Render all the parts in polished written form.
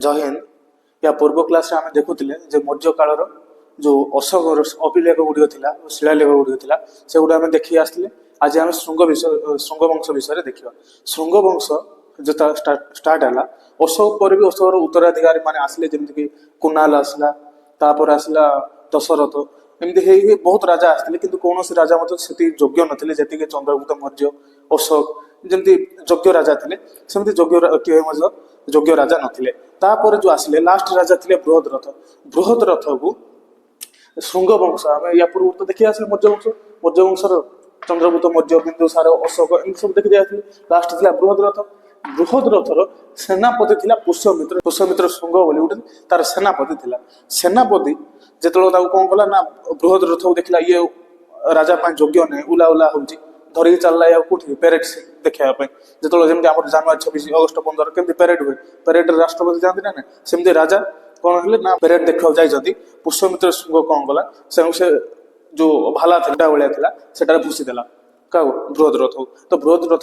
जय हिंद। या पूर्व क्लास आम देखुले मौर्य कालर जो अशोक अभिलेख गुड़िक था शिलालेख गुड़िक था से गुड़ा आम देखी आसते। आज आम श्रृंग वंश विषय देखा। श्रृंग वंश जो स्टार्ट है अशोक पर भी अशोक उत्तराधिकारी मैंने आसिले जमीक कुनाल आसला तापर आसला दशरथ एमती बहुत राजा आसते कि कौन राजा से योग्य नी जी चंद्रगुप्त मौर्य अशोक जमी योग्य राजा थे सेमती योग्य राजा नथिले। तापर जो आसिले लास्ट राजा थे बृहद रथ को श्रृंग वंश आम या पूर्व तो देखी आस मौर्य वंशर चंद्रगुप्त मौर्य बिंदुसार अशोक एम सब देखी आसले। लास्ट था बृहद रथर सेनापति था पुष्यमित्र श्रृंग बोली गोटे तार सेनापति था। सेनापति जो कौन कला ना बृहद रथ को देखला ये राजा योग्य नहीं उला उला हो धरिकी चलला या कौटी पेरेड देखापी जो जमी आम जानुरी 26 अगस्ट 15 केमती पेरेड हुए पेरेड राष्ट्रपति जाती ना सेमती राजा कौन है ना पेरेड देखा जाती पुष्यमित्र श्रृंग कौन कला से जो भाला था भाया था भूसीदेला क्या बृहद रथ तो बृहद रथ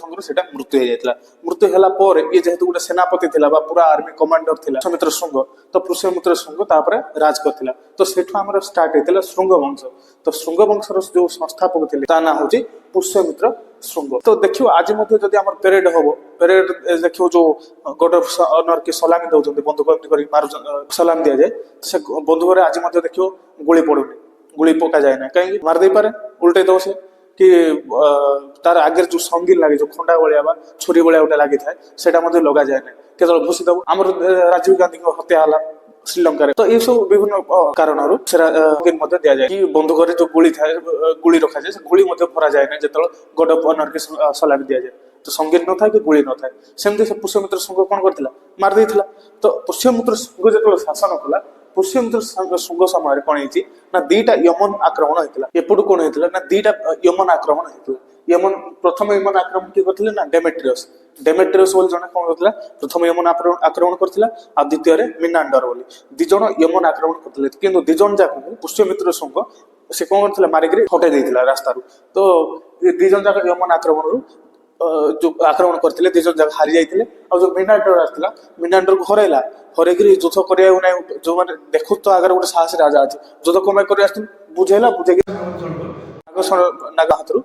मृत्यु हो जाता। मृत्यु है ये जेहेतु गोटे सेनापति था पूरा आर्मी कमांडर था पुष्यमित्र श्रृंग तो पुष्यमित्र श्रृंग राज करथिला तो सेठु आमर स्टार्ट होता श्रृंग वंश। तो श्रृंग वंशर जो संस्थापक थे ता ना हूँ पुष्यमित्र श्रृंग। तो देखियो आज जब आम पेरेड हम पेरेड देखियो जो गॉड ऑफ ऑनर की सलामी दौरान बंधुक मार सलाम दि जाए से बंधुक आज देखियो गुली पड़ुनी गुली पका जाए ना कहीं मारदे पारे उल्टे दो से कि तार आगे जो संगीन लगे जो खंडा भाया छुरी भाया गोटे लगी था से लगा जाए ना केवल भूसी दब आम राजीव गांधी हत्या है श्रीलंका तो ये सब विभिन्न कारण दि जाए कि बंधुक जो गुली था गुली रखा जाए गुली भरा जाए ना जो गॉड ऑफ ऑनर की सलामी दि जाए तो संगीन न था कि गुली न था सेमती से पुष्यमित्र श्रृंग कौन करथिला मार देथिला। तो पुष्यमित्र श्रृंग जो शासन कला पुष्यमित्र श्रृंग समय कौन है ना दीटा यमन आक्रमण होता एपटू कौन होता ना दीटा यमन आक्रमण होता। यमन प्रथम यमन आक्रमण किए करथिले ना डेमेट्रियस बोली जने कौन करथिला प्रथम यमन आक्रमण करथिला आ द्वितीय मिनांडर बोली दी जण यमन आक्रमण करथिले किंतु दी जण जाक पुष्यमित्र श्रृंग से कौन करथिला मारिक हटाई देथिला रास्ता रु। तो दी जण जाक यमन आक्रमण रु जो आक्रमण करथिले दी जण जाक हारि जाइथिले आ जो मिनांडर आथिला मिनांडर को हरैला हरैकरी युद्ध करिया ना जो माने देखु तो आगर गोटे साहसी राजा अछि युद्ध कमाई करि आस्थि बुझेला बुझेगी नागा हाथरू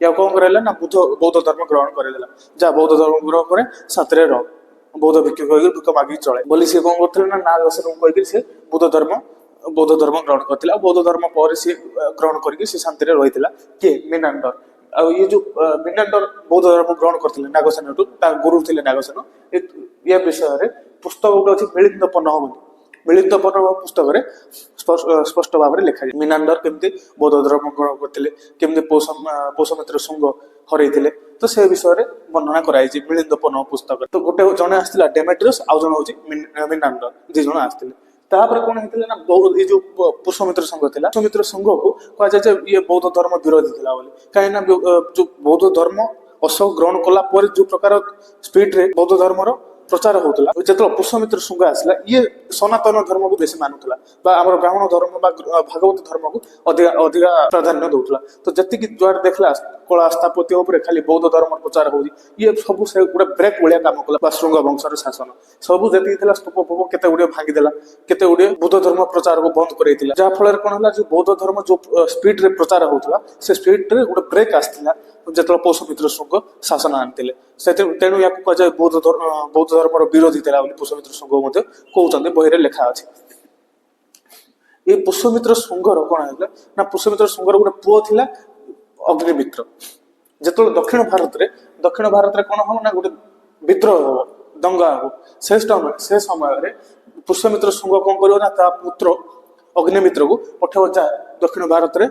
या कौन करेला ना बौद्ध धर्म ग्रहण करेला जा बौद्ध धर्म ग्रहण करे सातरे रह बौद्ध भिक्षु कह भिक्ष मागी चले बोली सी कौन करथिले ना नागसर कह से बौद्ध धर्म ग्रहण करथिला। बौद्ध धर्म पर सी ग्रहण करके सी शांति रे रहिथिला के मिनांडर आ ये जो मिनांडर बौद्ध धर्म ग्रहण करथिले नागसेन गुरु थिले नागसेन ये विषय रे पुस्तक गोटे अच्छी मिलिंद पन्नह मिलिंद पन्नह पुस्तक स्पष्ट भाव में लिखा जाए मिनांडर केमती बौद्ध धर्म ग्रहण करते केमती पुष्यमित्र श्रृंग हरई तो से विषय में वर्णना कराई मिलिंद पन्नह पुस्तक। तो गोटे जड़े आसला डेमेट्रियस आउ जन हूँ मिनांडर दी जन आसते तापर कौन होता ना ये जो पुष्यमित्र संघ था पुष्यमित्र संघ को कह जाए ये बौद्ध धर्म विरोधी था बोली कहीं जो बौद्ध धर्म अशोक ग्रहण कला जो प्रकार स्पीड रे बौद्ध धर्मर प्रचार होता जो पुष्यमित्र श्रृंग आसला ये सनातन धर्म को बेसी मानुला आम ब्राह्मण धर्म भागवत धर्म को अधिका प्राधान्य दौला। तो जी जुआड़ देखला कला स्थापत्य खाली बौद्ध धर्म प्रचार हो ये सब से गोटे ब्रेक भाया काम कला श्रृंग वंशर शासन सब जी स्तूप फूप केते गुड़े भांगीदेला केते गुड़े बुद्ध धर्म प्रचार को बंद कर जहाँफल कौन है जो बौद्ध धर्म जो स्पीड रे प्रचार होता से स्पीड रे गोटे ब्रेक आसला जो पुष्यमित्र श्रृंग शासन आनी तेणु या कहुए बौद्ध धर्म विरोधी था पुष्यमित्र श्रृंग कहते बही लिखा अच्छे। ये पुष्यमित्र श्रृंगर कौन है ना पुष्यमित्र श्रृंगर गोटे पुओ थिला अग्निमित्र जो दक्षिण भारत रे कौन हम ना गोटे विद्रोह हम दंगा हम से समय पुष्यमित्र श्रृंग कौन कर ना पुत्र अग्निमित्र को पठेब जा दक्षिण भारत रे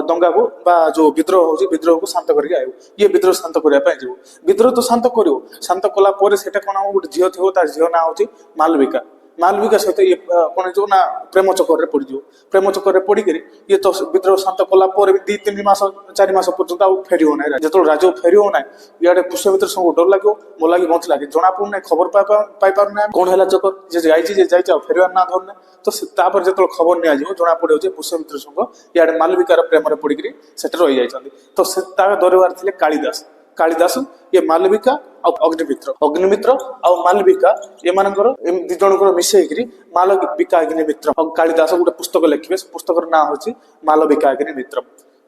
दंगा को बा जो विद्रोह को शांत करके आयो ये विद्रोह शांत करने जीव विद्रोह तो शांत कर शांत कला कौन हम गोटे झील थी तार झील ना हूँ मालविका सहित ये कौन जो ना प्रेम चक्कर पड़ जाओ प्रेम चक्कर पड़ ये तो विद्रोह शांत कला दी 3 मास 4 मास पर्यटन फेरी होना जो राजा फेरी होना इे पुष्यमित्र सब डर लगे मो लगे बच लगे जना पड़ना खबर पाइपार कौन है चक्कर जे जाए फेरवार ना धरना तो जो खबर नि जना पड़े पुष्यमित्र संघ इे मालविकार प्रेम पड़ी से रही जाती तो डरवार थे कालिदास କାଳିଦାସ ଇଏ ମାଲବିକା ଆଉ ଅଗ୍ନିମିତ୍ର ଆଉ ମାଲବିକା ଏମାନଙ୍କର ଦି ଜଣଙ୍କର ମିଶେଇକିରି ମାଲବିକା ଅଗ୍ନିମିତ୍ର ଆଉ କାଳିଦାସ ଗୋଟେ ପୁସ୍ତକ ଲେଖିବେ। ସେ ପୁସ୍ତକର ନାଁ ହଉଛି ମାଲବିକା ଅଗ୍ନିମିତ୍ର।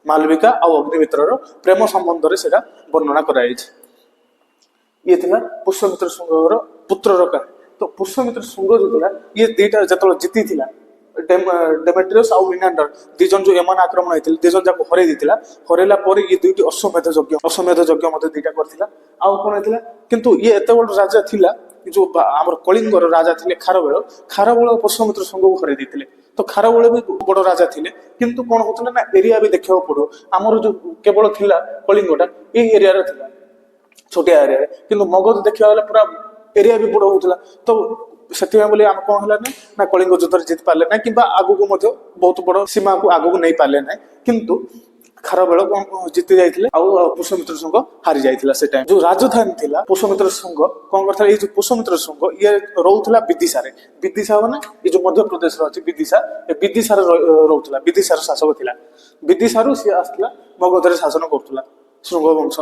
ମାଲବିକା ଆଉ ଅଗ୍ନିମିତ୍ରର ପ୍ରେମ ସମ୍ବନ୍ଧରେ ସେଇଟା ବର୍ଣ୍ଣନା କରାଯାଇଛି। ଇଏ ଥିଲା ପୁଷ୍ୟମିତ୍ର ଶୃଙ୍ଗର ପୁତ୍ରର କାହାଣୀ। ତ ପୁଷ୍ୟମିତ୍ର ଶୃଙ୍ଗ ଯୋଉ ଥିଲା ଇଏ ଦିଟା ଯେତେବେଳେ ଜିତିଥିଲା ଡେମେଟ୍ରିୟସ୍ ଆଉ ମିନାଣ୍ଡର ଦି ଜଣ ଯୋଉ ଏମାନେ ଆକ୍ରମଣ ହେଇଥିଲେ ଦି ଜଣ ଯାକୁ ହରେଇ ଦେଇଥିଲା। ହରେଇଲା ପରେ ଇଏ ଦୁଇଟି ଅଶ୍ୱମେଧ ଯଜ୍ଞ ମଧ୍ୟ ଦିଟା କରିଥିଲା। ଆଉ କଣ ହେଇଥିଲା କିନ୍ତୁ ଇଏ ଏତେ ବଡ ରାଜା ଥିଲା ଯୋଉ ଆମର କଳିଙ୍ଗର ରାଜା ଥିଲେ ଖାରବେଳ ପୁଷ୍ୟମିତ୍ର ଶୃଙ୍ଗକୁ ହରେଇ ଦେଇଥିଲେ। ତ ଖାରବେଳ ବି ବଡ ରାଜା ଥିଲେ କିନ୍ତୁ କଣ ହଉଥିଲା ନା ଏରିଆ ବି ଦେଖିବାକୁ ପଡିବ। ଆମର ଯୋଉ କେବଳ ଥିଲା କଳିଙ୍ଗଟା ଏଇ ଏରିଆରେ ଥିଲା ଛୋଟିଆ ଏରିଆରେ, କିନ୍ତୁ ମଗଧ ଦେଖିବାକୁ ଗଲେ ପୁରା ଏରିଆ ବି ବଡ ହଉଥିଲା। ତ ସେଥିପାଇଁ ବୋଲି ଆମେ କଣ ହେଲା ନା କଳିଙ୍ଗ ଯୁଦ୍ଧରେ ଜିତି ପାରିଲେ ନାହିଁ କିମ୍ବା ଆଗକୁ ମଧ୍ୟ ବହୁତ ବଡ ସୀମାକୁ ଆଗକୁ ନେଇ ପାରିଲେ ନାହିଁ। କିନ୍ତୁ ଖାରବେଳ ଜିତି ଯାଇଥିଲେ ଆଉ ପୁଷ୍ୟମିତ୍ର ଶୃଙ୍ଗ ହାରି ଯାଇଥିଲା। ସେ ଟାଇମ୍ ଯୋଉ ରାଜଧାନୀ ଥିଲା ପୁଷ୍ୟମିତ୍ର ଶୃଙ୍ଗ କଣ କରିଥିଲା, ଏଇ ଯୋଉ ପୁଷ୍ୟମିତ୍ର ଶୃଙ୍ଗ ଇଏ ରହୁଥିଲା ବିଦିଶାରେ। ବିଦିଶା ମାନେ ଏଇ ଯୋଉ ମଧ୍ୟପ୍ରଦେଶର ଅଛି ବିଦିଶା, ଏ ବିଦିଶାରେ ରହୁଥିଲା। ବିଦିଶାର ଶାସକ ଥିଲା। ବିଦିଶାରୁ ସିଏ ଆସିଥିଲା ମଗଧରେ ଶାସନ କରୁଥିଲା। ଶୃଙ୍ଗ ବଂଶ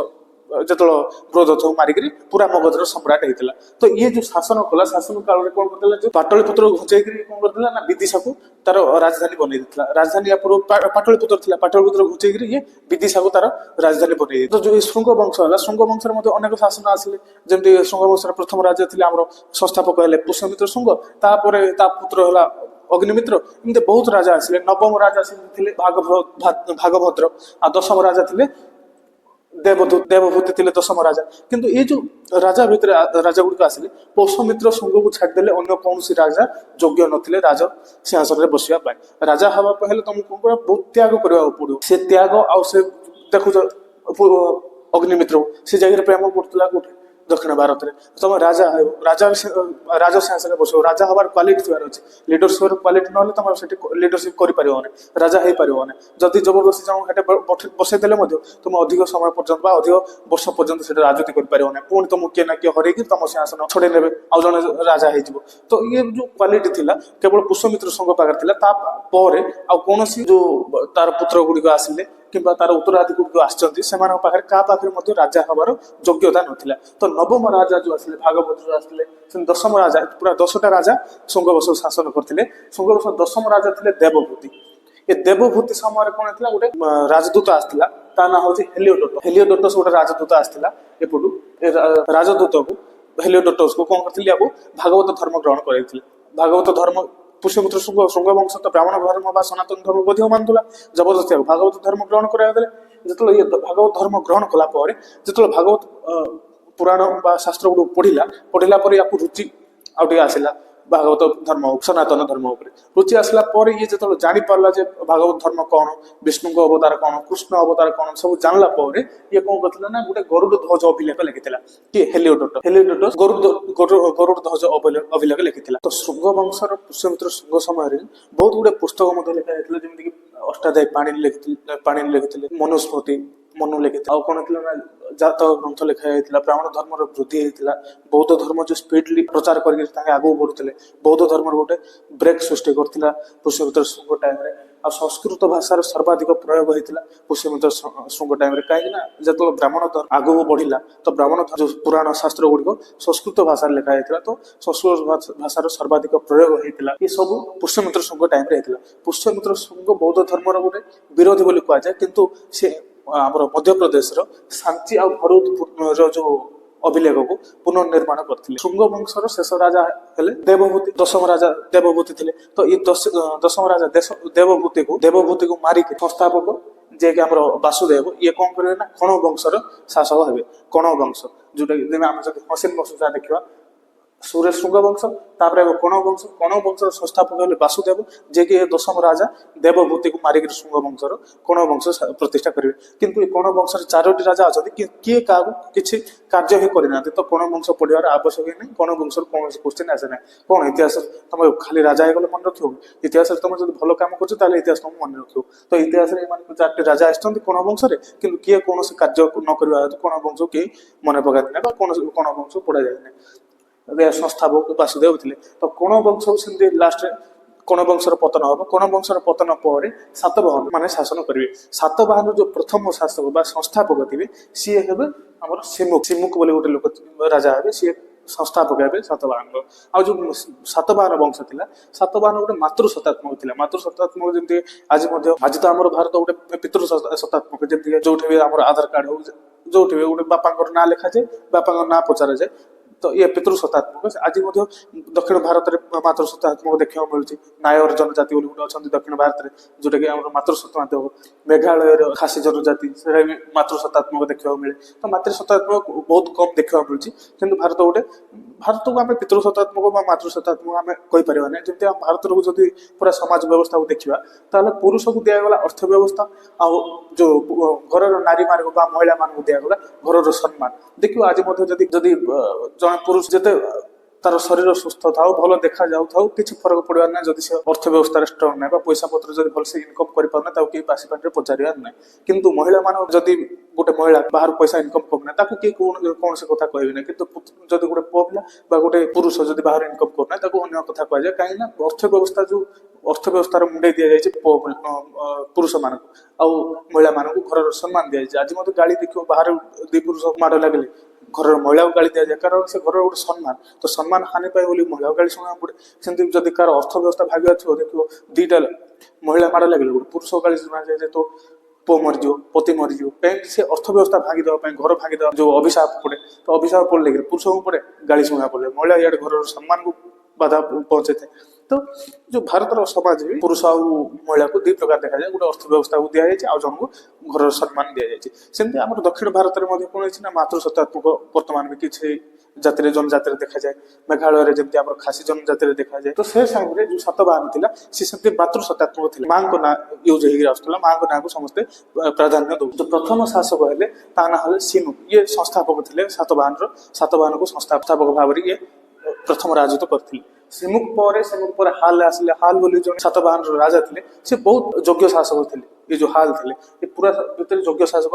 ଯେତେବେଳେ ବୃହଦତ୍ତକୁ ମାରିକିରି ପୁରା ମଗଧର ସମ୍ରାଟ ହେଇଥିଲା। ତ ଇଏ ଯୋଉ ଶାସନ କଲା, ଶାସନ କାଳରେ କଣ କରିଥିଲା ଯୋଉ ପାଟଳିପୁତ୍ର ଘୁଞ୍ଚେଇକିରି କଣ କରିଥିଲା ନା ବିଦିଶାକୁ ତାର ରାଜଧାନୀ ବନେଇ ଦେଇଥିଲା। ରାଜଧାନୀ ୟା ପୂର୍ବ ପାଟଳିପୁତ୍ର ଥିଲା, ପାଟଳିପୁତ୍ର ଘୁଞ୍ଚେଇକିରି ଇଏ ବିଦିଶାକୁ ତାର ରାଜଧାନୀ ବନେଇ ଦେଇଥିଲା। ତ ଯୋଉ ଶୃଙ୍ଗ ବଂଶ ହେଲା, ଶୃଙ୍ଗ ବଂଶରେ ମଧ୍ୟ ଅନେକ ଶାସନ ଆସିଲେ। ଯେମିତି ଶୃଙ୍ଗ ବଂଶର ପ୍ରଥମ ରାଜା ଥିଲେ ଆମର ସଂସ୍ଥାପକ ହେଲେ ପୁଷ୍ୟମିତ୍ର ଶୃଙ୍ଗ, ତାପରେ ତା ପୁତ୍ର ହେଲା ଅଗ୍ନିମିତ୍ର। ଏମିତି ବହୁତ ରାଜା ଆସିଲେ। ନବମ ରାଜା ଥିଲେ ଭାଗଭଦ୍ର, ଆଉ ଦଶମ ରାଜା ଥିଲେ ଦେବଭୂତି ଥିଲେ ଦଶମ ରାଜା। କିନ୍ତୁ ଏଇ ଯୋଉ ରାଜା ଭିତରେ ରାଜା ଗୁଡିକ ଆସିଲେ ପୁଷ୍ୟମିତ୍ର ଶୃଙ୍ଗକୁ ଛାଡିଦେଲେ ଅନ୍ୟ କୌଣସି ରାଜା ଯୋଗ୍ୟ ନଥିଲେ ରାଜ ସିଂହାସନରେ ବସିବା ପାଇଁ। ରାଜା ହବା ପାଇଁ ହେଲେ ତମକୁ କଣ କରିବା, ବହୁତ ତ୍ୟାଗ କରିବାକୁ ପଡିବ। ସେ ତ୍ୟାଗ ଆଉ ସେ ଦେଖୁଛ ଅଗ୍ନିମିତ୍ର ସେ ଜାଗାରେ ପ୍ରେମ କରୁଥିଲା କୋଉଠି, ଦକ୍ଷିଣ ଭାରତରେ। ତମେ ରାଜା ହେବ, ରାଜ ସିଂହାସନରେ ବସିବ। ରାଜା ହବାର କ୍ୱାଲିଟି ଥିବାର ଅଛି। ଲିଡରସିପର କ୍ୱାଲିଟି ନହେଲେ ତମେ ସେଠି ଲିଡରସିପ କରିପାରିବନି, ରାଜା ହେଇପାରିବନି। ଯଦି ଜବରଦସ୍ତି ଜଣକୁ ସେଠି ବସେଇ ଦେଲେ ମଧ୍ୟ ତୁମେ ଅଧିକ ସମୟ ପର୍ଯ୍ୟନ୍ତ ବା ଅଧିକ ବର୍ଷ ପର୍ଯ୍ୟନ୍ତ ସେଠି ରାଜୁତି କରିପାରିବନି। ପୁଣି ତମକୁ କିଏ ନା କିଏ ହରେଇକି ତମ ସିଂହାସନ ଛଡେଇ ନେବେ, ଆଉ ଜଣେ ରାଜା ହେଇଯିବ। ତ ଇଏ ଯୋଉ କ୍ୱାଲିଟି ଥିଲା କେବଳ ପୁଷ୍ୟମିତ୍ର ଶୃଙ୍ଗ ପାଖରେ ଥିଲା। ତାପରେ ଆଉ କୌଣସି ଯୋଉ ତାର ପୁତ୍ର ଗୁଡିକ ଆସିଲେ କିମ୍ବା ତାର ଉତ୍ତରାଧିକାରୀ ଗୁଡିକ ଆସିଛନ୍ତି ସେମାନଙ୍କ ପାଖରେ କାହା ପାଖରେ ମଧ୍ୟ ରାଜା ହବାର ଯୋଗ୍ୟତା ନଥିଲା। ତ ନବମ ରାଜା ଯୋଉ ଆସିଲେ ଭାଗବତ ଆସିଲେ, ସେ ଦଶମ ରାଜା, ପୁରା 10ଟା ରାଜା ଶୃଙ୍ଗବଂଶ ଶାସନ କରିଥିଲେ। ଶୃଙ୍ଗବଂଶ ଦଶମ ରାଜା ଥିଲେ ଦେବଭୂତି। ଏ ଦେବଭୂତି ସମୟରେ କଣ ହେଇଥିଲା, ଗୋଟେ ରାଜଦୂତ ଆସିଥିଲା, ତା ନାଁ ହଉଛି ହେଲିଓଡୋଟସ୍ ଗୋଟେ ରାଜଦୂତ ଆସିଥିଲା ଏପଟୁ। ଏ ରାଜଦୂତକୁ ହେଲିଓଡୋଟସକୁ କଣ କରିଥିଲେ, ୟାକୁ ଭାଗବତ ଧର୍ମ ଗ୍ରହଣ କରାଇଥିଲେ। ଭାଗବତ ଧର୍ମ ପୁଷ୍ୟମିତ୍ର ଶୃଙ୍ଗ ବଂଶ ତ ବ୍ରାହ୍ମଣ ଧର୍ମ ବା ସନାତନ ଧର୍ମ ମଧ୍ୟ ମାନୁଥିଲା। ଜବରଦସ୍ତି ଭାଗବତ ଧର୍ମ ଗ୍ରହଣ କରାଇଦେଲେ। ଯେତେବେଳେ ଇଏ ଭାଗବତ ଧର୍ମ ଗ୍ରହଣ କଲା ପରେ, ଯେତେବେଳେ ଭାଗବତ ପୁରାଣ ବା ଶାସ୍ତ୍ର ଗୁଡକୁ ପଢିଲା ପରେ ୟାକୁ ରୁଚି ଆଉ ଟିକେ ଆସିଲା ଭାଗବତ ଧର୍ମ ସନାତନ ଧର୍ମ ଉପରେ। ରୁଚି ଆସିଲା ପରେ ଇଏ ଯେତେବେଳେ ଜାଣିପାରିଲା ଯେ ଭାଗବତ ଧର୍ମ କଣ, ବିଷ୍ଣୁଙ୍କ ଅବତାର କଣ, କୃଷ୍ଣ ଅବତାର କଣ, ସବୁ ଜାଣିଲା ପରେ ଇଏ କଣ କରିଥିଲା ନା ଗୋଟେ ଗରୁଡ ଧ୍ୱଜ ଅଭିଲେଖ ଲେଖିଥିଲା। କିଏ, ହେଲିଓଡୋଟସ୍ ଗରୁଡ ଧ୍ୱଜ ଅଭିଲେଖ ଲେଖିଥିଲା। ତ ଶୃଙ୍ଗ ବଂଶର ପୁଷ୍ୟମିତ୍ର ଶୃଙ୍ଗ ସମୟରେ ବହୁତ ଗୁଡେ ପୁସ୍ତକ ମଧ୍ୟ ଲେଖା ଯାଇଥିଲା। ଯେମିତିକି ଅଷ୍ଟାଧ୍ୟାୟୀ ପାଣିନି ଲେଖିଥିଲେ, ମନୁ ଲେଖିଥିଲେ। ଆଉ କଣ ଥିଲା ନା ଜାତ ଗ୍ରନ୍ଥ ଲେଖା ଯାଇଥିଲା। ବ୍ରାହ୍ମଣ ଧର୍ମର ବୃଦ୍ଧି ହେଇଥିଲା। ବୌଦ୍ଧ ଧର୍ମ ଯୋଉ ସ୍ପିଡଲି ପ୍ରଚାର କରିକି ତାଙ୍କେ ଆଗକୁ ବଢୁଥିଲେ, ବୌଦ୍ଧ ଧର୍ମର ଗୋଟେ ବ୍ରେକ୍ ସୃଷ୍ଟି କରିଥିଲା ପୁଷ୍ୟମିତ୍ର ଶୃଙ୍ଗ ଟାଇମରେ। ଆଉ ସଂସ୍କୃତ ଭାଷାର ସର୍ବାଧିକ ପ୍ରୟୋଗ ହେଇଥିଲା ପୁଷ୍ୟମିତ୍ର ଶୃଙ୍ଗ ଟାଇମରେ। କାହିଁକି ନା ଯେତେବେଳେ ବ୍ରାହ୍ମଣ ଧର୍ମ ଆଗକୁ ବଢିଲା ତ ବ୍ରାହ୍ମଣ ଯୋଉ ପୁରାଣ ଶାସ୍ତ୍ର ଗୁଡିକ ସଂସ୍କୃତ ଭାଷାରେ ଲେଖା ହେଇଥିଲା। ତ ସଂସ୍କୃତ ଭାଷାର ସର୍ବାଧିକ ପ୍ରୟୋଗ ହେଇଥିଲା। ଏ ସବୁ ପୁଷ୍ୟମିତ୍ର ଶୃଙ୍ଗ ଟାଇମରେ ହେଇଥିଲା। ପୁଷ୍ୟମିତ୍ର ଶୃଙ୍ଗ ବୌଦ୍ଧ ଧର୍ମର ଗୋଟେ ବିରୋଧୀ ବୋଲି କୁହାଯାଏ। କିନ୍ତୁ ସେ ଆମର ମଧ୍ୟପ୍ରଦେଶର ସାଞ୍ଚି ଆଉ ଭରୁଚର ଯୋଉ ଅଭିଲେଖକୁ ପୁନର୍ନିର୍ମାଣ କରିଥିଲେ। ଶୃଙ୍ଗ ବଂଶର ଶେଷ ରାଜା ହେଲେ ଦେବଭୂତି। ଦଶମ ରାଜା ଦେବଭୂତି ଥିଲେ। ତ ଏଇ ଦଶମ ରାଜା ଦେବଭୂତିକୁ ମାରିକି ସଂସ୍ଥାପକ ଯିଏକି ଆମର ବାସୁଦେବ, ଇଏ କଣ କରିବେ ନା କଣ ବଂଶର ଶାସକ ହେବେ। କଣ ବଂଶ ଯୋଉଟା କି ଆମେ ଯଦି ହସିନ ବଂଶ ଯାହା ଦେଖିବା, ସୁରେ ଶୃଙ୍ଗ ବଂଶ, ତାପରେ କଣ ବଂଶର ସଂସ୍ଥାପକ ହେଲେ ବାସୁଦେବ, ଯିଏକି ଦଶମ ରାଜା ଦେବଭୂତିକୁ ମାରିକି ଶୃଙ୍ଗ ବଂଶର କଣ ବଂଶ ପ୍ରତିଷ୍ଠା କରିବେ। କିନ୍ତୁ ଏ କଣ ବଂଶର 4ଟି ରାଜା ଅଛନ୍ତି, କିଏ କାହାକୁ କିଛି କାର୍ଯ୍ୟ ହିଁ କରିନାହାନ୍ତି। ତ କଣ ବଂଶ ପଢିବାର ଆବଶ୍ୟକ ହିଁ ନାହିଁ। କଣ ବଂଶର କୌଣସି କ୍ୱେଶ୍ଚିନ୍ ଆସେ ନାହିଁ। କଣ ଇତିହାସ ତମେ ଖାଲି ରାଜା ହେଇଗଲେ ମନେ ରଖିବ? ଇତିହାସରେ ତମେ ଯଦି ଭଲ କାମ କରୁଛ ତାହେଲେ ଇତିହାସ ତମକୁ ମନେ ରଖିବ। ତ ଇତିହାସରେ ଏମାନଙ୍କୁ 4ଟି ରାଜା ଆସିଛନ୍ତି କଣ ବଂଶରେ, କିନ୍ତୁ କିଏ କୌଣସି କାର୍ଯ୍ୟ ନ କରିବା ହେତୁ କଣ ବଂଶକୁ କେହି ମନେ ପକାନ୍ତି ନାହିଁ ବା କୌଣସି କଣ ବଂଶ ପଢା ଯାଏ ନାହିଁ। ସଂସ୍ଥାପକ ବାସୁଦେବ ଥିଲେ। ତ କଣ ବଂଶକୁ ସେମିତି ଲାଷ୍ଟରେ କୋଣ ବଂଶର ପତନ ହବ। କୋଣ ବଂଶର ପତନ ପରେ ସାତବାହନ ମାନେ ଶାସନ କରିବେ। ସାତବାହନ ଯୋଉ ପ୍ରଥମ ଶାସକ ବା ସଂସ୍ଥାପକ ଥିବେ ସିଏ ହେବେ ଆମର ସିମୁକ ବୋଲି ଗୋଟେ ଲୋକ ରାଜା ହେବେ, ସିଏ ସଂସ୍ଥାପକ ହେବେ ସାତବାହନର। ଆଉ ଯୋଉ ସାତବାହନ ବଂଶ ଥିଲା, ସାତବାହନ ଗୋଟେ ମାତୃ ଶତାତ୍ମକ ଥିଲା। ମାତୃ ଶତାତ୍ମକ ଯେମିତି ଆଜି ତ ଆମର ଭାରତ ଗୋଟେ ପିତୃ ଶତାତ୍ମକ, ଯେମିତି ଯୋଉଠି ବି ଆମର ଆଧାର କାର୍ଡ ହଉ, ଯୋଉଠି ବି ଗୋଟେ ବାପାଙ୍କର ନାଁ ଲେଖାଯାଏ, ବାପାଙ୍କ ନାଁ ପଚରାଯାଏ, ତ ଇଏ ପିତୃ ଶତାତ୍ମକ। ଆଜି ମଧ୍ୟ ଦକ୍ଷିଣ ଭାରତରେ ମାତୃ ଶତାତ୍ମକ ଦେଖିବାକୁ ମିଳୁଛି। ନାୟର ଜନଜାତି ବୋଲି ଗୋଟେ ଅଛନ୍ତି ଦକ୍ଷିଣ ଭାରତରେ, ଯୋଉଟାକି ଆମର ମାତୃ ଶତାତ୍ମକ। ମେଘାଳୟର ଖାସି ଜନଜାତି, ସେଟା ବି ମାତୃ ଶତାତ୍ମକ ଦେଖିବାକୁ ମିଳେ। ତ ମାତୃ ଶତାତ୍ମକ ବହୁତ କମ୍ ଦେଖିବାକୁ ମିଳୁଛି, କିନ୍ତୁ ଭାରତକୁ ଆମେ ପିତୃ ଶତାତ୍ମକ ବା ମାତୃ ଶତାତ୍ମକ ଆମେ କହିପାରିବା ନାହିଁ। ଯେମିତି ଆମ ଭାରତକୁ ଯଦି ପୁରା ସମାଜ ବ୍ୟବସ୍ଥାକୁ ଦେଖିବା, ତାହେଲେ ପୁରୁଷକୁ ଦିଆଗଲା ଅର୍ଥ ବ୍ୟବସ୍ଥା, ଆଉ ଯୋଉ ଘରର ନାରୀ ମାନଙ୍କୁ ବା ମହିଳା ମାନଙ୍କୁ ଦିଆଗଲା ଘରର ସମ୍ମାନ। ଦେଖିବ ଆଜି ମଧ୍ୟ ଯଦି ଜଣେ ପୁରୁଷ ଯେତେ ତାର ଶରୀର ସୁସ୍ଥ ଥାଉ, ଭଲ ଦେଖା ଯାଉଥାଉ, କିଛି ଫରକ ପଡିବାର ନାହିଁ ଯଦି ସେ ଅର୍ଥ ବ୍ୟବସ୍ଥାରେ ଷ୍ଟ୍ରଙ୍ଗ ନାହିଁ ବା ପଇସା ପତ୍ର ଯଦି ଭଲସେ ଇନକମ୍ କରିପାରୁନାହିଁ, ତାକୁ କେହି ପାଶି ପାଟିରେ ପଚାରିବାର ନାହିଁ। କିନ୍ତୁ ମହିଳା ମାନଙ୍କୁ ଯଦି ଗୋଟେ ମହିଳା ବାହାରୁ ପଇସା ଇନକମ୍ କରୁନାହିଁ, ତାକୁ କେହି କୌଣସି କଥା କହିବେ ନାହିଁ। କିନ୍ତୁ ଯଦି ଗୋଟେ ପୁଅ ପିଲା ବା ଗୋଟେ ପୁରୁଷ ଯଦି ବାହାରୁ ଇନକମ୍ କରୁନାହିଁ, ତାକୁ ଅନ୍ୟ କଥା କୁହାଯାଏ। କାହିଁକି ନା ଅର୍ଥ ବ୍ୟବସ୍ଥାର ମୁଣ୍ଡେଇ ଦିଆଯାଇଛି ପୁରୁଷ ମାନଙ୍କୁ, ଆଉ ମହିଳା ମାନଙ୍କୁ ଘରର ସମ୍ମାନ ଦିଆଯାଇଛି। ଆଜି ମଧ୍ୟ ଗାଳି ଦେଖିବ, ବାହାରେ ଦୁଇ ପୁରୁଷ ମାଡ଼ ଲାଗିଲେ ଘରର ମହିଳାକୁ ଗାଳି ଦିଆଯାଏ, କାରଣ ସେ ଘରର ଗୋଟେ ସମ୍ମାନ। ତ ସମ୍ମାନ ହାନି ପାଏ ବୋଲି ମହିଳାକୁ ଗାଳି ଶୁଣିବାକୁ ପଡେ। ସେମିତି ଯଦି କାହାର ଅର୍ଥ ବ୍ୟବସ୍ଥା ଭାଗିବାର ଥିବ, ଦେଖିବ ଦିଟା ମହିଳା ମାଡ଼ ଲାଗିଲେ ଗୋଟେ ପୁରୁଷ ଗାଳି ଶୁଣାଯାଏ ଯେ ତୋ ପୁଅ ମରିଯିବ, ପତି ମରିଯିବ। କାହିଁକି ସେ ଅର୍ଥ ବ୍ୟବସ୍ଥା ଭାଙ୍ଗିଦେବା ପାଇଁ, ଘର ଭାଙ୍ଗିଦେବା ଯୋଉ ଅଭିଶାପ ପଡେ, ତ ଅଭିଶାପ ପଡିଲେ ପୁରୁଷଙ୍କୁ ପଡେ, ଗାଳି ଶୁଣିବାକୁ ପଡେ। ମହିଳା ଇଆଡେ ଘରର ସମ୍ମାନକୁ ବାଧା ପହଞ୍ଚେଇଥାଏ। ତ ଯୋଉ ଭାରତର ସମାଜରେ ପୁରୁଷ ଆଉ ମହିଳାକୁ ଦୁଇ ପ୍ରକାର ଦେଖାଯାଏ। ଗୋଟେ ଅର୍ଥ ବ୍ୟବସ୍ଥାକୁ ଦିଆଯାଇଛି, ଆଉ ଜଣଙ୍କୁ ଘରର ସମ୍ମାନ ଦିଆଯାଇଛି। ସେମିତି ଆମର ଦକ୍ଷିଣ ଭାରତରେ ମଧ୍ୟ କଣ ହେଇଛି ନା ମାତୃ ଶତାତ୍ମକ ବର୍ତ୍ତମାନ ବି କିଛି ଜନଜାତିରେ ଦେଖାଯାଏ। ମେଘାଳୟରେ ଯେମିତି ଆମର ଖାସି ଜନଜାତିରେ ଦେଖାଯାଏ। ତ ସେ ସମୟରେ ଯୋଉ ସାତବାହନ ଥିଲା, ସେ ସେମିତି ମାତୃ ଶତାତ୍ମକ ଥିଲା। ମାଙ୍କ ନାଁ ୟୁଜ ହେଇକି ଆସୁଥିଲା, ମାଙ୍କ ନାଁକୁ ସମସ୍ତେ ପ୍ରାଧାନ୍ୟ ଦଉ। ତ ପ୍ରଥମ ଶାସକ ହେଲେ ତା ନାଁ ହେଲେ ସିନୁ। ଇଏ ସଂସ୍ଥାପକ ଥିଲେ ସାତବାହନକୁ ସଂସ୍ଥାପକ ଭାବରେ ଇଏ ପ୍ରଥମ ରାଜତ୍ୱ କରିଥିଲେ। ସିମୁକ ପରେ ହାଲ ଆସିଲେ। ହାଲ ବୋଲି ଜଣେ ସାତବାହନର ରାଜା ଥିଲେ, ସେ ବହୁତ ଯୋଗ୍ୟ ଶାସକ ଥିଲେ। ଏ ଯୋଉ ହାଲ ଥିଲେ, ଏ ପୁରା ଭିତରେ ଯୋଗ୍ୟ ଶାସକ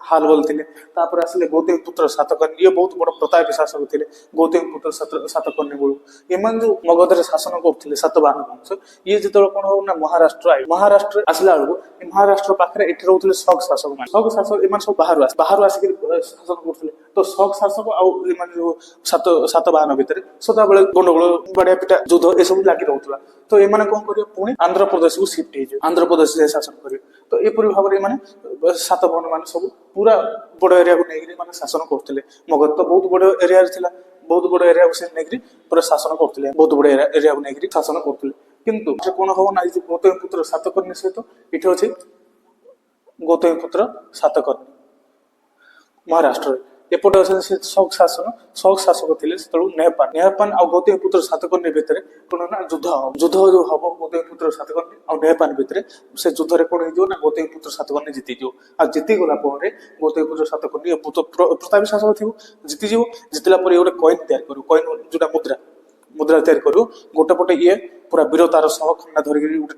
ହାଲ ବୋଲି ଥିଲେ। ତାପରେ ଆସିଲେ ଗୌତମ ପୁତ୍ର ସାତକର୍ଣ୍ଣି, ଇଏ ବହୁତ ବଡ ପ୍ରତାପୀ ଶାସକ ଥିଲେ। ଗୌତମ ପୁତ୍ର ସାତକର୍ଣ୍ଣି ବେଳୁ ଏମାନେ ଯୋଉ ମଗଧରେ ଶାସନ କରୁଥିଲେ ସାତବାହନ ବଂଶ, ଇଏ ଯେତେବେଳେ କଣ ହବ ନା ମହାରାଷ୍ଟ୍ର ଆସିଲା ବେଳକୁ, ଏ ମହାରାଷ୍ଟ୍ର ପାଖରେ ଏଠି ରହୁଥିଲେ ଶକ ଶାସକ ମାନେ। ଶକ ଶାସକ ଏମାନେ ସବୁ ବାହାରୁ ଆସିକି ଶାସନ କରୁଥିଲେ। ତ ଶକ ଶାସକ ଆଉ ଏମାନେ ଯୋଉ ସାତବାହନ ଭିତରେ ସଦାବେଳେ ଗଣ୍ଡଗୋଳ, ବାଡିଆ ପିଟା, ଯୁଦ୍ଧ ଏସବୁ ଲାଗି ରହୁଥିଲା। ତ ଏମାନେ କଣ କରିବେ, ପୁଣି ଆନ୍ଧ୍ରପ୍ରଦେଶକୁ ସିଫ୍ଟ ହେଇଯିବେ, ଆନ୍ଧ୍ରପ୍ରଦେଶରେ ଶାସନ କରିବେ। ତ ଏପରି ଭାବରେ ଏମାନେ ସାତବାହନ ମାନେ ସବୁ ପୁରା ବଡ ଏରିଆକୁ ନେଇକିରି ମାନେ ଶାସନ କରୁଥିଲେ। ମଗଧ ତ ବହୁତ ବଡ ଏରିଆରେ ଥିଲା, ବହୁତ ବଡ ଏରିଆକୁ ସେ ନେଇକିରି ପୁରା ଶାସନ କରୁଥିଲେ, ବହୁତ ବଡ ଏରିଆକୁ ନେଇକିରି ଶାସନ କରୁଥିଲେ। କିନ୍ତୁ ସେ କଣ ହବ ନା, ଏଇ ଗୌତମ ପୁତ୍ର ସାତକର୍ଣ୍ଣି ସହିତ ଏଠି ଅଛି ଗୌତମ ପୁତ୍ର ସାତକର୍ଣ୍ଣି ମହାରାଷ୍ଟ୍ରରେ। ଏପଟେ ଅଛନ୍ତି ସେ ଶକ ଶାସକ ଥିଲେ ସେତେବେଳକୁ ନେହପାନ ଆଉ ଗୌତମ ପୁତ୍ର ସାତକର୍ଣ୍ଣି ଭିତରେ କଣ ନା ଯୁଦ୍ଧ ଯୋଉ ହବ ଗୌତମ ପୁତ୍ର ସାତକର୍ଣ୍ଣି ଆଉ ନେହପାନ ଭିତରେ। ସେ ଯୁଦ୍ଧରେ କଣ ହେଇଯିବ ନା, ଗୌତମ ପୁତ୍ର ସାତକର୍ଣ୍ଣି ଜିତିଯିବ। ଆଉ ଜିତିଗଲା ପରେ ଗୌତମ ପୁତ୍ର ସାତକର୍ଣ୍ଣି ପ୍ରତାପୀ ଶାସକ ଥିବ, ଜିତିଲା ପରେ ଗୋଟେ କଏନ ତିଆରି କରିବ, କଏନ ଯୋଉଟା ମୁଦ୍ରା ତିଆରି କରିବ। ଗୋଟେ ପଟେ ଇଏ ପୁରା ବୀରତାର ସହ ଖଣ୍ଡା ଧରିକି ଗୋଟେ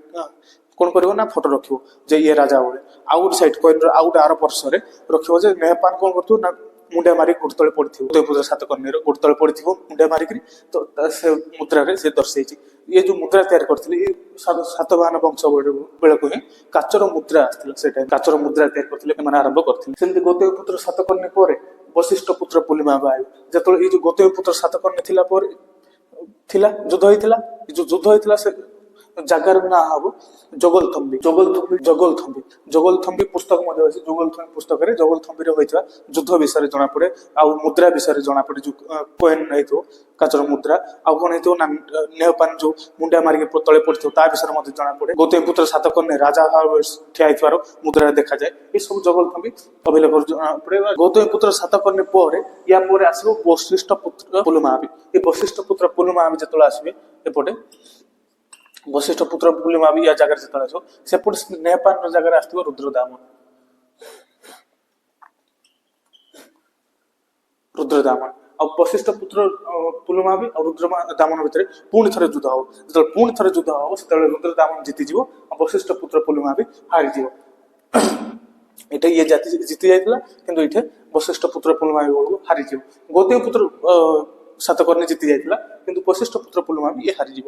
କଣ କରିବ ନା ଫଟୋ ରଖିବ ଯେ ଇଏ ରାଜା ଭଳି। ଆଉ ଗୋଟେ ସାଇଡ କଏନର ଆଉ ଗୋଟେ ଆର ପାର୍ଶ୍ୱରେ ରଖିବ ଯେ ନେହପାନ କଣ କରୁଥିବ ନା, ମୁଣ୍ଡିଆ ମାରିକି ଗୋଡ ତଳେ ପଡିଥିବ, ଗୌତମ ପୁତ୍ର ସାତକର୍ଣ୍ଣିର ଗୋଡ ତଳେ ପଡିଥିବ ମୁଣ୍ଡିଆ ମାରିକିରି। ତ ସେ ମୁଦ୍ରାରେ ସେ ଦର୍ଶେଇଛି। ଇଏ ଯୋଉ ମୁଦ୍ରା ତିଆରି କରିଥିଲେ, ଏ ସାତବାହନ ବଂଶ ବେଳକୁ ହିଁ କାଚର ମୁଦ୍ରା ଆସିଥିଲା। ସେଇଟା କାଚର ମୁଦ୍ରା ତିଆରି କରିଥିଲେ, ଏମାନେ ଆରମ୍ଭ କରିଥିଲେ। ସେମିତି ଗୌତମ ପୁତ୍ର ସାତକର୍ଣ୍ଣି ପରେ ବଶିଷ୍ଠ ପୁତ୍ର ପୁଲିମାବା ଆଇଲେ। ଯେତେବେଳେ ଏଇ ଯୋଉ ଗୌତମ ପୁତ୍ର ସାତକର୍ଣ୍ଣି ଯୁଦ୍ଧ ହେଇଥିଲା, ସେ ଜାଗାର ନାଁ ହବ ଜଗଲଥମ୍ବି ପୁସ୍ତକ ମଧ୍ୟ ଅଛି। ଜଗଲଥମ୍ବି ପୁସ୍ତକରେ ଜଗଲଥମ୍ବିରେ ହୋଇଥିବା ଯୁଦ୍ଧ ବିଷୟରେ ଜଣାପଡେ, ଆଉ ମୁଦ୍ରା ବିଷୟରେ ଜଣାପଡେ। ଯୋଉ କଏନ ହେଇଥିବ କାଚର ମୁଦ୍ରା, ଆଉ କଣ ହେଇଥିବ ନା ନେହପାନ ଯୋଉ ମୁଣ୍ଡିଆ ମାରିକି ତଳେ ପଡିଥିବ ତା ବିଷୟରେ ମଧ୍ୟ ଜଣାପଡେ। ଗୌତମ ପୁତ୍ର ସାତକର୍ଣ୍ଣି ରାଜା ଭାବରେ ଠିଆ ହେଇଥିବାର ମୁଦ୍ରାରେ ଦେଖାଯାଏ। ଏ ସବୁ ଜଗଲଥମ୍ବି ଅଭିଲେଖରୁ ଜଣାପଡେ। ଗୌତମ ପୁତ୍ର ସାତକର୍ଣ୍ଣି ପରେ ୟା ପରେ ଆସିବ ବଶିଷ୍ଠ ପୁତ୍ର ପୁଲମାବି। ଏ ବଶିଷ୍ଠ ପୁତ୍ର ପୁଲମାବି ଯେତେବେଳେ ଆସିବେ ଏପଟେ, ବଶିଷ୍ଠ ପୁତ୍ର ପୁଲିମାବି ୟା ଜାଗାରେ ଯେତେବେଳେ ଆସିବ, ସେପଟେ ନେହପାନର ଜାଗାରେ ଆସିଥିବ ରୁଦ୍ରଦାମନ। ଆଉ ବଶିଷ୍ଠ ପୁତ୍ର ପୁଲମାବି ଆଉ ରୁଦ୍ରଦାମନ ଭିତରେ ପୁଣି ଥରେ ଯୁଦ୍ଧ ହବ। ଯେତେବେଳେ ପୁଣି ଥରେ ଯୁଦ୍ଧ ହବ, ସେତେବେଳେ ରୁଦ୍ରଦାମନ ଜିତିଯିବ ଆଉ ବଶିଷ୍ଠ ପୁତ୍ର ପୁଲମାବି ହାରିଯିବ। ଏଠି ଇଏ ଜିତି ଯାଇଥିଲା, କିନ୍ତୁ ଏଠି ବଶିଷ୍ଠ ପୁତ୍ର ପୁଲମାବି ବେଳକୁ ହାରିଯିବ। ଗୌତମ ପୁତ୍ର ସାତକର୍ଣ୍ଣି ଜିତି ଯାଇଥିଲା, କିନ୍ତୁ ବଶିଷ୍ଠ ପୁତ୍ର ପୁଲମାବି ଇଏ ହାରିଯିବ।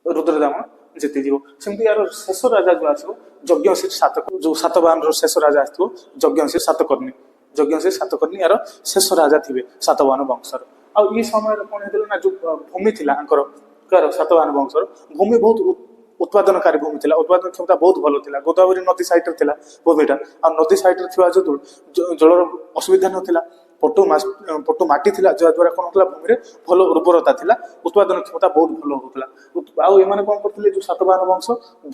ରୁଦ୍ରଦାମନ ଜିତିଯିବ। ସେମିତି ୟାର ଶେଷ ରାଜା ଯୋଉ ଆସିବ ଯଜ୍ଞଶୀର ସାତକର୍ଣ୍ଣି, ଯୋଉ ସାତବାହନର ଶେଷ ରାଜା ଆସିଥିବ ଯଜ୍ଞଶୀର ସାତକର୍ଣ୍ଣି, ଯଜ୍ଞଶୀର ସାତକର୍ଣ୍ଣି ୟାର ଶେଷ ରାଜା ଥିବେ ସାତବାହନ ବଂଶର। ଆଉ ଏଇ ସମୟରେ କଣ ହେଇଥିଲା ନା ଯୋଉ ଭୂମି ଥିଲା ଆଙ୍କର ସାତବାହନ ବଂଶର ଭୂମି ବହୁତ ଉତ୍ପାଦନକାରୀ ଭୂମି ଥିଲା, ଉତ୍ପାଦନ କ୍ଷମତା ବହୁତ ଭଲ ଥିଲା। ଗୋଦାବରୀ ନଦୀ ସାଇଡରେ ଥିଲା ଭୂମିଟା, ଆଉ ନଦୀ ସାଇଡରେ ଥିବା ଯୋଉ ଜଳର ଅସୁବିଧା ନଥିଲା, ପଟୁ ମାଟି ଥିଲା, ଯାହାଦ୍ୱାରା କଣ ହଉଥିଲା ଭୂମିରେ ଭଲ ଉର୍ବରତା ଥିଲା, ଉତ୍ପାଦନ କ୍ଷମତା ବହୁତ ଭଲ ହଉଥିଲା। ଆଉ ଏମାନେ କଣ କରୁଥିଲେ ଯୋଉ ସାତବାହନ ବଂଶ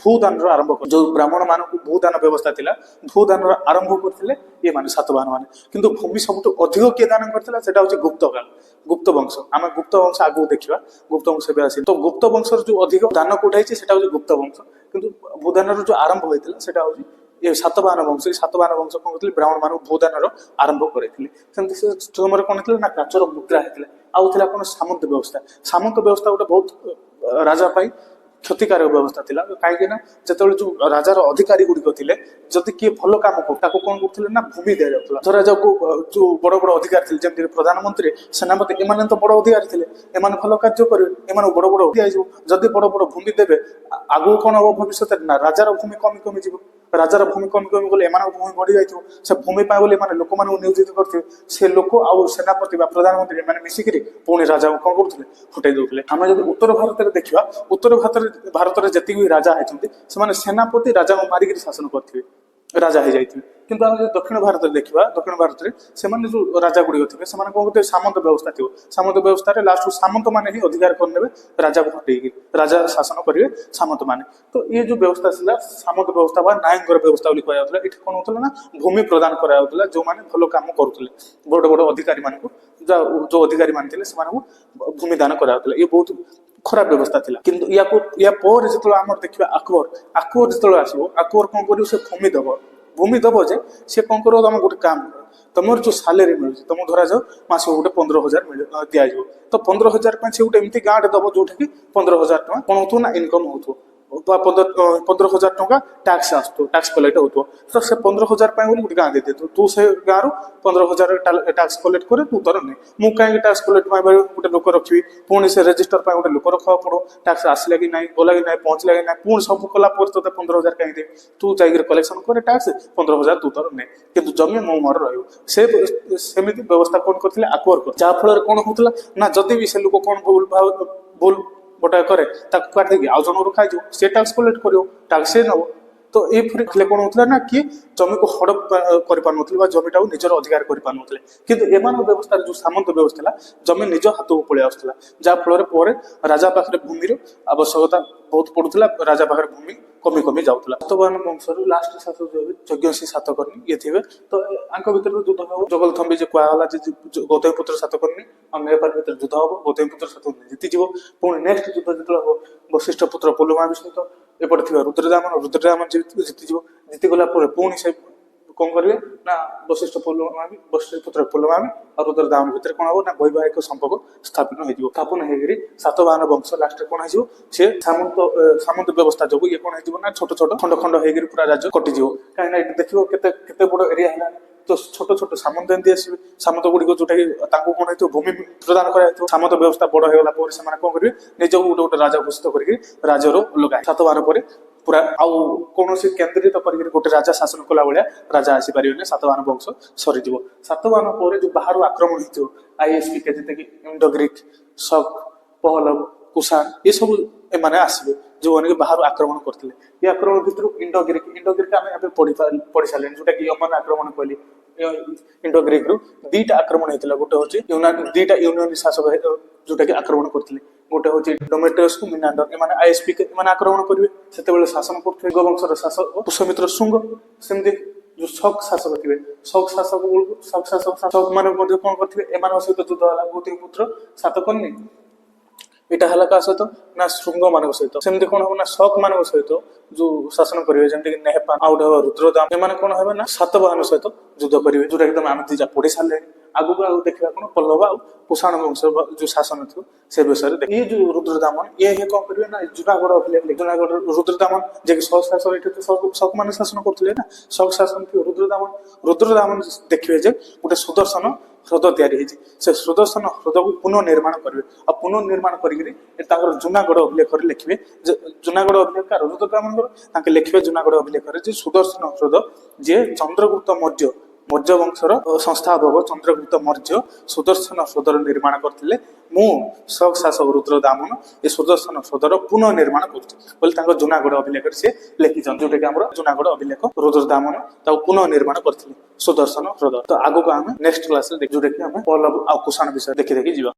ଭୂଦାନର ଆରମ୍ଭ କରି, ଯୋଉ ବ୍ରାହ୍ମଣ ମାନଙ୍କୁ ଭୂଦାନ ବ୍ୟବସ୍ଥା ଥିଲା, ଭୂଦାନର ଆରମ୍ଭ କରିଥିଲେ ଏମାନେ ସାତବାହନ ମାନେ। କିନ୍ତୁ ଭୂମି ସବୁଠୁ ଅଧିକ କିଏ ଦାନ କରିଥିଲା ସେଟା ହଉଛି ଗୁପ୍ତକାଳ, ଗୁପ୍ତ ବଂଶ। ଆମେ ଗୁପ୍ତ ବଂଶ ଆଗକୁ ଦେଖିବା, ଗୁପ୍ତ ବଂଶ ଏବେ ଆସିବ। ତ ଗୁପ୍ତ ବଂଶର ଯୋଉ ଅଧିକ ଦାନ କୋଉଟା ହେଇଛି ସେଟା ହଉଛି ଗୁପ୍ତ ବଂଶ, କିନ୍ତୁ ଭୂଦାନର ଯୋଉ ଆରମ୍ଭ ହେଇଥିଲା ସେଟା ହଉଛି ଏ ସାତବାହନ ବଂଶ। ଏ ସାତବାହନ ବଂଶ କଣ କରିଥିଲେ ବ୍ରାହ୍ମଣ ମାନଙ୍କୁ ଭୂଦାନର ଆରମ୍ଭ କରିଥିଲେ। ସେମିତି ସେ ସମୟରେ କଣ ହେଇଥିଲା ନା କାଚର ମୁଦ୍ରା ହେଇଥିଲା। ଆଉ ଥିଲା କଣ ସାମନ୍ତ ବ୍ୟବସ୍ଥା। ସାମନ୍ତ ବ୍ୟବସ୍ଥା ଗୋଟେ ବହୁତ ରାଜା ପାଇଁ କ୍ଷତିକାରକ ବ୍ୟବସ୍ଥା ଥିଲା, କାହିଁକି ନା ଯେତେବେଳେ ଯୋଉ ରାଜାର ଅଧିକାରୀ ଗୁଡିକ ଥିଲେ ଯଦି କିଏ ଭଲ କାମ କରୁ ତାକୁ କଣ କରୁଥିଲେ ନା ଭୂମି ଦିଆଯାଉଥିଲା। ଧରାଯାଉ ଯୋଉ ବଡ ବଡ ଅଧିକାରୀ ଥିଲେ ଯେମିତି ପ୍ରଧାନମନ୍ତ୍ରୀ, ସେନାପତି, ଏମାନେ ତ ବଡ ଅଧିକାରୀ ଥିଲେ, ଏମାନେ ଭଲ କାର୍ଯ୍ୟ କରିବେ, ଏମାନଙ୍କୁ ବଡ ବଡ ଦିଆଯିବ। ଯଦି ବଡ ବଡ ଭୂମି ଦେବେ ଆଗକୁ କଣ ହବ ଭବିଷ୍ୟତରେ ନା ରାଜାର ଭୂମି କମି କମି ଯିବ। ରାଜାର ଭୂମି କମି କମି ଗଲେ ଏମାନଙ୍କ ଭୂମି ବଢି ଯାଇଥିବ। ସେ ଭୂମି ପାଇଁ ବୋଲି ଏମାନେ ଲୋକମାନଙ୍କୁ ନିୟୋଜିତ କରିଥିବେ, ସେ ଲୋକ ଆଉ ସେନାପତି ବା ପ୍ରଧାନମନ୍ତ୍ରୀ ଏମାନେ ମିଶିକିରି ପୁଣି ରାଜାକୁ କଣ କରୁଥିଲେ ହଟେଇ ଦଉଥିଲେ। ଆମେ ଯଦି ଉତ୍ତର ଭାରତରେ ଦେଖିବା, ଉତ୍ତର ଭାରତରେ ଯେତିକି ରାଜା ହେଇଛନ୍ତି ସେମାନେ ସେନାପତି ରାଜାଙ୍କୁ ମାରିକିରି ଶାସନ କରିଥିବେ, ରାଜା ହେଇଯାଇଥିବେ। କିନ୍ତୁ ଆମେ ଯଦି ଦକ୍ଷିଣ ଭାରତରେ ଦେଖିବା, ଦକ୍ଷିଣ ଭାରତରେ ସେମାନେ ଯୋଉ ରାଜା ଗୁଡିକ ଥିବେ ସେମାନେ କଣ କରୁଥିବେ ସାମନ୍ତ ବ୍ୟବସ୍ଥା ଥିବ। ସାମନ୍ତ ବ୍ୟବସ୍ଥାରେ ଲାଷ୍ଟକୁ ସାମନ୍ତ ମାନେ ହିଁ ଅଧିକାର କରିନେବେ ରାଜାକୁ ହଟେଇକି, ରାଜା ଶାସନ କରିବେ ସାମନ୍ତ ମାନେ। ତ ଇଏ ଯୋଉ ବ୍ୟବସ୍ଥା ଥିଲା ସାମନ୍ତ ବ୍ୟବସ୍ଥା ବା ନାୟକଙ୍କର ବ୍ୟବସ୍ଥା ବୋଲି କୁହାଯାଉଥିଲା। ଏଠି କଣ ହଉଥିଲା ନା ଭୂମି ପ୍ରଦାନ କରାଯାଉଥିଲା ଯୋଉମାନେ ଭଲ କାମ କରୁଥିଲେ, ବଡ ବଡ ଅଧିକାରୀ ମାନଙ୍କୁ, ଯୋଉ ଅଧିକାରୀ ମାନେ ଥିଲେ ସେମାନଙ୍କୁ ଭୂମି ଦାନ କରାଯାଉଥିଲା। ଇଏ ବହୁତ ଖରାପ ବ୍ୟବସ୍ଥା ଥିଲା। କିନ୍ତୁ ୟା ପରେ ଯେତେବେଳେ ଆମର ଦେଖିବା ଆକବର ଯେତେବେଳେ ଆସିବ, ଆକବର କଣ କରିବ ସେ ଭୂମି ଦବ ଯେ ସେ କଣ କରିବ ତମେ ଗୋଟେ କାମ କର, ତମର ଯୋଉ ସାଲେରୀ ମିଳୁଛି ତମକୁ ଧରାଯାଉ ମାସକୁ ଗୋଟେ 15,000 ଦିଆଯିବ। ତ 15,000 ପାଇଁ ସେ ଗୋଟେ ଏମିତି ଗାଁଟେ ଦବ ଯୋଉଟା କି 15,000 ଟଙ୍କା କଣ ହଉଥିବ ନା ଇନକମ ହଉଥିବ, ବା 15,000 ଟଙ୍କା ଟ୍ୟାକ୍ସ ଆସୁଥିବ, ଟ୍ୟାକ୍ସ କଲେକ୍ଟ ହଉଥିବ। ତ ସେ 15,000 ପାଇଁ ବୋଲି ଗୋଟେ ଗାଁ ଦେଇଦେଇଥିବ, ତୁ ସେ ଗାଁରୁ 15,000 ଟ୍ୟାକ୍ସ କଲେକ୍ଟ করে ତୁ ତୋର ନେ। ମୁଁ କାହିଁକି ଟ୍ୟାକ୍ସ କଲେକ୍ଟ ପାଇଁ ଗୋଟେ ଲୋକ ରଖିବି, ପୁଣି ସେ ରେଜିଷ୍ଟର ପାଇଁ ଗୋଟେ ଲୋକ ରଖିବାକୁ ପଡିବ, ଟ୍ୟାକ୍ସ ଆସିଲା କି ନାହିଁ, ଗଲା କି ନାହିଁ, ପହଞ୍ଚିଲା କି ନାହିଁ, ପୁଣି ସବୁ କଲା ପରେ ତୋତେ 15,000 କାହିଁକି ଦେବି, ତୁ ଯାଇକିରି କଲେକ୍ସନ করে ଟ୍ୟାକ୍ସ 15,000 ତୁ ତୋର ନେ, କିନ୍ତୁ ଜମି ମୋ ମୋର ରହିବ। ସେମିତି ବ୍ୟବସ୍ଥା କଣ କରିଥିଲେ ଆକବର, ଯାହା ଫଳରେ କଣ ହଉଥିଲା ନା ଯଦି ବି ସେ ଲୋକ କଣ ଭୁଲ ଗୋଟା କରେ ତାକୁ କାଟିଦେଇକି ଆଉ ଜଣଙ୍କୁ ଖାଇଯିବ, ସେ ଟ୍ୟାକ୍ସ କଲେକ୍ଟ କରିବ, ଟ୍ୟାକ୍ସ ସେ ନେବ। ତ ଏଇପରି ଥିଲେ କଣ ହଉଥିଲା ନା କିଏ ଜମିକୁ ହଡପ କରିପାରୁନଥିଲେ ବା ଜମିଟାକୁ ନିଜର ଅଧିକାର କରିପାରୁନଥିଲେ। କିନ୍ତୁ ଏମାନଙ୍କ ବ୍ୟବସ୍ଥାରେ ଯୋଉ ସାମନ୍ତ ବ୍ୟବସ୍ଥା ଥିଲା ଜମି ନିଜ ହାତକୁ ପଳେଇ ଆସୁଥିଲା, ଯାହା ଫଳରେ ପରେ ରାଜା ପାଖରେ ଭୂମିର ଆବଶ୍ୟକତା ବହୁତ ପଡୁଥିଲା, ରାଜା ପାଖରେ ଭୂମି କମି କମି ଯାଉଥିଲା। ସାତବାହନ ବଂଶରୁ ଲାଷ୍ଟ ଶାସକ ଯଜ୍ଞଶ୍ରୀ ସାତକର୍ଣ୍ଣି ଇଏ ଥିବେ। ତ ଆଙ୍କ ଭିତରେ ଯୁଦ୍ଧ ହବ, ଜଗଲଥମ୍ବୀ ଯେ କୁହାଗଲା ଯେ ଗୌତମୀପୁତ୍ର ସାତକର୍ଣ୍ଣି ଆଉ ନେପାଳ ଭିତରେ ଯୁଦ୍ଧ ହବ, ଗୌତମୀପୁତ୍ର ସାତକର୍ଣ୍ଣି ଜିତିଯିବ। ପୁଣି ନେକ୍ସଟ ଯୁଦ୍ଧ ଯେତେବେଳେ ହବ ବଶିଷ୍ଠ ପୁତ୍ର ପୁଲମାବି ସହିତ ଏପଟେ ଥିବା ରୁଦ୍ରଦାମନ ଜିତିଯିବ। ଜିତିଗଲା ପରେ ପୁଣି ସେ କଣ କରିବେ ନା ବଶିଷ୍ଠ ପୁତ୍ର ପୁଲମାବି ଆଉ ରୁଦ୍ରଦାମନ ଭିତରେ କଣ ହବ ନା ବୈବାହିକ ସମ୍ପର୍କ ସ୍ଥାପନ ହେଇଯିବ। ସ୍ଥାପନ ହେଇକିରି ସାତବାହନ ବଂଶ ଲାଷ୍ଟରେ କଣ ହେଇଯିବ, ସେ ସାମନ୍ତ ବ୍ୟବସ୍ଥା ଯୋଗୁ ଇଏ କଣ ହେଇଯିବ ନା ଛୋଟ ଛୋଟ ଖଣ୍ଡ ଖଣ୍ଡ ହେଇକିରି ପୁରା ରାଜ୍ୟ କଟିଯିବ। କାହିଁକି ନା ଏଠି ଦେଖିବ କେତେ ବଡ ଏରିଆ ହେଲାଣି। ତ ଛୋଟ ଛୋଟ ସାମନ୍ତ ଏମିତି ଆସିବେ, ସାମନ୍ତ ଗୁଡିକ ଯୋଉଟା କି ତାଙ୍କୁ କଣ ହେଇଥିବ ଭୂମି ପ୍ରଦାନ କରାଯାଇଥିବ। ସାମନ୍ତ ବ୍ୟବସ୍ଥା ବଡ ହେଇଗଲା ପରେ ସେମାନେ କଣ କରିବେ ନିଜକୁ ଗୋଟେ ଗୋଟେ ରାଜା ଘୋଷିତ କରିକି ରାଜ୍ୟର ଲଗାଏ। ସାତବାହନ ପରେ ପୁରା ଆଉ କୌଣସି କେନ୍ଦ୍ରିତ କରିକି ଗୋଟେ ରାଜା ଶାସନ କଲା ଭଳିଆ ରାଜା ଆସିପାରିବେନି, ସାତବାହନ ବଂଶ ସରିଯିବ। ସାତବାହନ ପରେ ଯୋଉ ବାହାରୁ ଆକ୍ରମଣ ହେଇଥିବ ISPK ଯେତିକି ଇଣ୍ଡୋ ଗ୍ରୀକ, ଶକ, ପହଲବ, କୁଷାଣ ଏସବୁ ଏମାନେ ଆସିବେ ଯୋଉମାନେ କି ବାହାରୁ ଆକ୍ରମଣ କରିଥିଲେ। ଏ ଆକ୍ରମଣ ଭିତରୁ ଇଣ୍ଡୋ ଗ୍ରୀକ ଆମେ ଏବେ ପଢି ସାରିଲେଣି, ଯୋଉଟା କି ୟମନ ଆକ୍ରମଣ କହିଲି। ଇଣ୍ଡୋ ଗ୍ରୀକ ରୁ ଦିଟା ଆକ୍ରମଣ ହେଇଥିଲା, ଗୋଟେ ହଉଛି ଦିଟା ୟୁନାନି ଶାସକ ଯୋଉଟା କି ଆକ୍ରମଣ କରିଥିଲେ, ଗୋଟେ ହଉଛି ଡୋମେଟ୍ରିୟସ କୁ ମିନାଣ୍ଡର, ଏମାନେ ISPK ଏମାନେ ଆକ୍ରମଣ କରିବେ। ସେତେବେଳେ ଶାସନ କରୁଥିଲେ ବଂଶର ଶାସକ ପୁଷ୍ୟମିତ୍ର ଶୁଙ୍ଗ। ସେମିତି ଯୋଉ ଶକ ଶାସକ ଥିବେ, ଶକ ମାନେ ମଧ୍ୟ କଣ କରିଥିବେ ଏମାନଙ୍କ ସହିତ ଯୁଦ୍ଧ ହେଲା। ଗୌତମୀପୁତ୍ର ସାତକର୍ଣ୍ଣି ଏଇଟା ହେଲା କାହା ସହିତ ନା ଶୃଙ୍ଗ ମାନଙ୍କ ସହିତ। ସେମିତି କଣ ହବ ନା ଶକ ମାନଙ୍କ ସହିତ ଯୋଉ ଶାସନ କରିବେ ଯେମିତି ନେହେପାନ ଆଉ ଗୋଟେ ହବ ରୁଦ୍ରଦାମ, ଏମାନେ କଣ ହେବେ ନା ସାତବାହନ ସହିତ ଯୁଦ୍ଧ କରିବେ, ଯୋଉଟା କି ତମେ ଆମେ ଦିଜା ପଢି ସାରିଲେଣି। ଆଗକୁ ଦେଖିବା କଣ ପଲ୍ଲବ ଆଉ କୁଷାଣ ବଂଶ ଯୋଉ ଶାସନ ଥିବ ସେ ବିଷୟରେ। ଇଏ ଯୋଉ ରୁଦ୍ରଦାମନ ଇଏ କଣ କରିବେ ନା ଜୁନାଗଡ ଜୁନାଗଡ ରୁଦ୍ରଦାମନ ଯେ କି ଶକ ଶାସନ, ଏଠି ଶକ ମାନେ ଶାସନ କରୁଥିଲେ ନା, ଶକ ଶାସନ ଥିବ ରୁଦ୍ରଦାମନ ଦେଖିବେ ଯେ ଗୋଟେ ସୁଦର୍ଶନ ହ୍ରଦ ତିଆରି ହେଇଛି ସେ ସୁଦର୍ଶନ ହ୍ରଦକୁ ପୁନଃନିର୍ମାଣ କରିବେ ଆଉ ପୁନଃନିର୍ମାଣ କରିକିରି ତାଙ୍କର ଜୁନାଗଡ଼ ଅଭିଲେଖରେ ଲେଖିବେ ଯେ ଜୁନାଗଡ଼ ଅଭିଲେଖ ରୁଦ୍ରଦାମଙ୍କର ତାଙ୍କେ ଲେଖିବେ ଜୁନାଗଡ଼ ଅଭିଲେଖରେ ଯେ ସୁଦର୍ଶନ ହ୍ରଦ ଯିଏ ଚନ୍ଦ୍ରଗୁପ୍ତ ମୌର୍ଯ୍ୟ ବଂଶର ସଂସ୍ଥାପକ ଚନ୍ଦ୍ରଗୁପ୍ତ ମୌର୍ଯ୍ୟ ସୁଦର୍ଶନ ହ୍ରଦର ନିର୍ମାଣ କରିଥିଲେ ମୁଁ ଶାସକ ରୁଦ୍ରଦାମନ ଏ ସୁଦର୍ଶନ ହ୍ରଦର ପୁନଃନିର୍ମାଣ କରୁଛି ବୋଲି ତାଙ୍କ ଜୁନାଗଡ଼ ଅଭିଲେଖରେ ସେ ଲେଖିଛନ୍ତି ଯୋଉଟାକି ଆମର ଜୁନାଗଡ଼ ଅଭିଲେଖ ରୁଦ୍ରଦାମନ ତାକୁ ପୁନଃନିର୍ମାଣ କରିଥିଲେ ସୁଦର୍ଶନ ହ୍ରଦ ତ ଆଗକୁ ଆମେ ନେକ୍ସଟ କ୍ଲାସରେ ଯୋଉଟାକି ଆମେ ପଲ୍ଲବ ଆଉ କୁଷାଣ ବିଷୟରେ ଦେଖି ଯିବା।